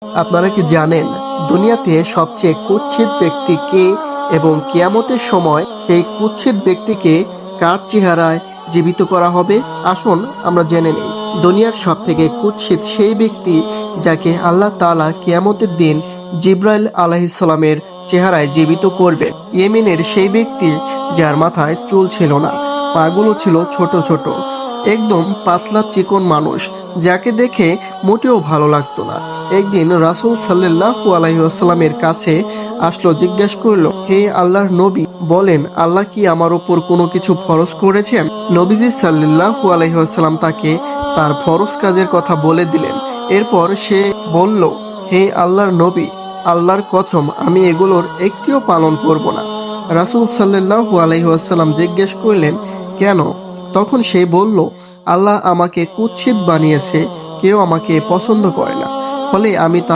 আপনারা কি জানেন দুনিয়াতে সবচেয়ে কুৎসিত ব্যক্তি কে এবং কিয়ামতের সময় সেই কুৎসিত ব্যক্তিকে কার চেহারায় জীবিত করা হবে? আসুন আমরা জেনে নেই। দুনিয়ার সব থেকে কুৎসিত সেই ব্যক্তি যাকে আল্লাহ তাআলা কিয়ামতের দিন জিব্রাইল আলাইহিসসালামের চেহারায় জীবিত করবেন। ইয়েমেনের সেই ব্যক্তি যার মাথায় চুল ছিল না, পাগুলো ছিল ছোট ছোট, একদম পাতলা চিকন মানুষ, যাকে দেখে মোটেও ভালো লাগতো না। একদিন রাসূল সাল্লাল্লাহু আলাইহি ওয়াসাল্লামের কাছে আসলো, জিজ্ঞেস করলো, হে আল্লাহর নবী, বলেন আল্লাহ কি আমার উপর কোনো কিছু ফরজ করেছেন? নবীজি সাল্লাল্লাহু আলাইহি ওয়াসাল্লাম তাকে তার ফরজ কাজের কথা বলে দিলেন। এরপর সে বলল, হে আল্লাহর নবী, আল্লাহর কসম আমি এগুলোর একটিও পালন করব না। রাসূল সাল্লাল্লাহু আলাইহি ওয়াসাল্লাম জিজ্ঞেস করলেন, কেন? তখন সে বলল, আল্লাহ আমাকে কুৎসিত বানিয়েছে, কেউ আমাকে পছন্দ করে না, ফলে আমি